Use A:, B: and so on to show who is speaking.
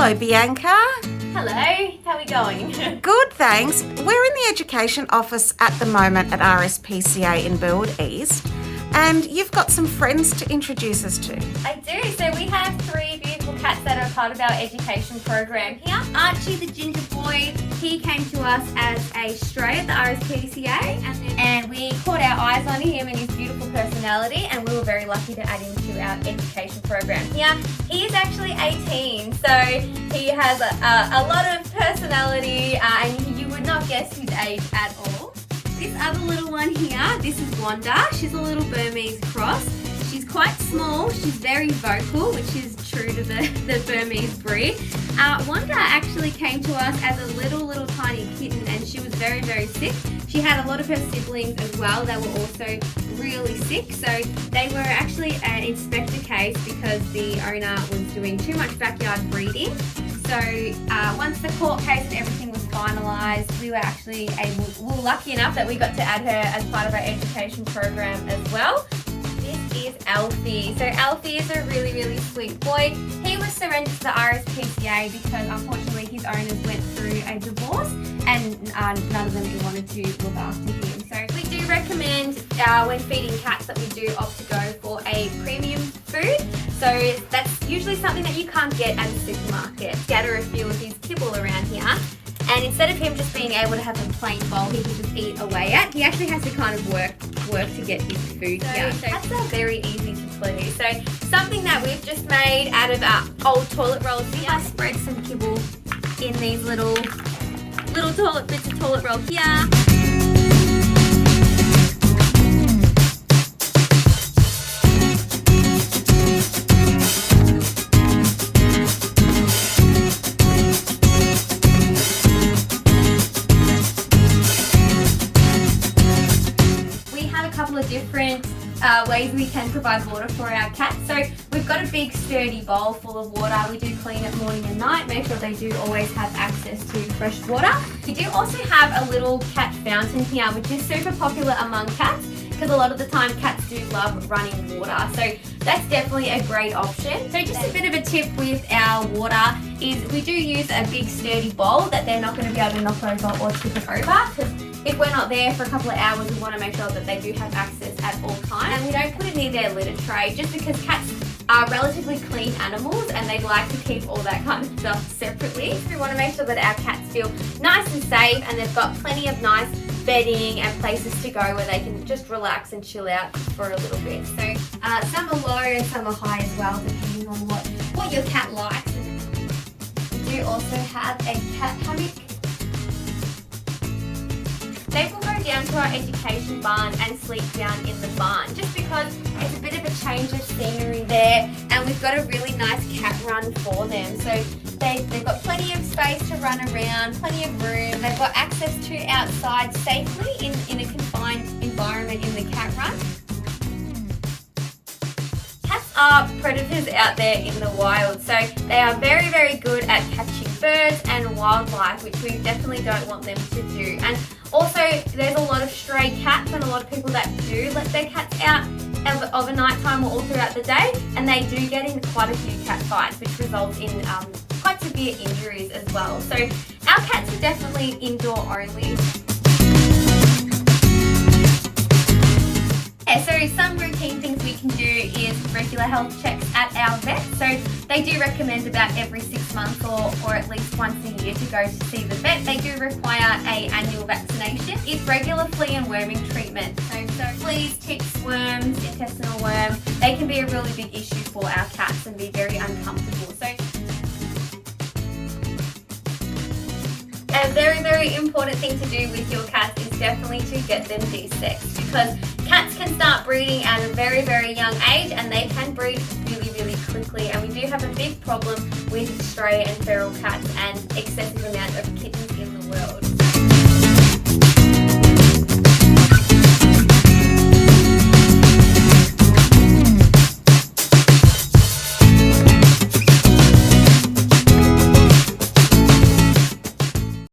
A: Hello, Bianca.
B: Hello, how are we going?
A: Good, thanks. We're in the education office at the moment at RSPCA in Burwood East, and you've got some friends to introduce us to.
B: I do. So we have three beautiful cats that are part of our education program here. Archie, the ginger boy, he came to us as a stray at the RSPCA, and we caught our eyes on him and his beautiful personality, and we were very lucky to add him to our education program here. He is actually 18, so he has a lot of personality, and you would not guess his age at all. This other little one here, this is Wanda. She's a little Burmese cross. She's quite small, she's very vocal, which is true to the Burmese breed. Wanda actually came to us as a little tiny kitten, and she was very, very sick. She had a lot of her siblings as well that were also really sick, so they were actually an inspector case because the owner was doing too much backyard breeding. So once the court case and everything was finalised, we were lucky enough that we got to add her as part of our education program as well. This is Alfie. So Alfie is a really, really sweet boy. He was surrendered to the RSPCA because unfortunately his owners went through a divorce and none of them wanted to look after him. So we do recommend when feeding cats that we do opt to go for a premium food. So that's usually something that you can't get at a supermarket. Scatter a few of his kibble around here. And instead of him just being able to have a plain bowl he can just eat away at, he actually has to kind of work to get his food here. So cats are very easy to please. So something that we've just made out of our old toilet rolls here. I spread some kibble in these little bits of toilet roll here. Couple of different ways we can provide water for our cats. So we've got a big sturdy bowl full of water. We do clean it morning and night, make sure they do always have access to fresh water. We do also have a little cat fountain here, which is super popular among cats because a lot of the time cats do love running water. So that's definitely a great option. So just a bit of a tip with our water is we do use a big sturdy bowl that they're not going to be able to knock over or tip it over, because if we're not there for a couple of hours, we want to make sure that they do have access at all times. And we don't put it near their litter tray just because cats are relatively clean animals and they like to keep all that kind of stuff separately. So we want to make sure that our cats feel nice and safe and they've got plenty of nice bedding and places to go where they can just relax and chill out for a little bit. So some are low and some are high as well, depending on what your cat likes. We do also have a cat hammock. They will go down to our education barn and sleep down in the barn just because it's a bit of a change of scenery there, and we've got a really nice cat run for them. So they've got plenty of space to run around, plenty of room. They've got access to outside safely in a confined environment in the cat run. Cats are predators out there in the wild, so they are very, very good at catching birds and wildlife, which we definitely don't want them to do. And also, there's a lot of stray cats and a lot of people that do let their cats out of a night time or all throughout the day, and they do get in quite a few cat fights, which results in quite severe injuries as well. So our cats are definitely indoor only. So some routine things we can do is regular health checks at our vet. So they do recommend about every 6 months or at least once a year to go to see the vet. They do require an annual vaccination. It's regular flea and worming treatment. So fleas, ticks, worms, intestinal worms, they can be a really big issue for our cats and be very uncomfortable. So a very, very important thing to do with your cats is definitely to get them de-sexed, because cats can start breeding at a very, very young age and they can breed really, really quickly. And we do have a big problem with stray and feral cats and excessive amount of kittens in the world.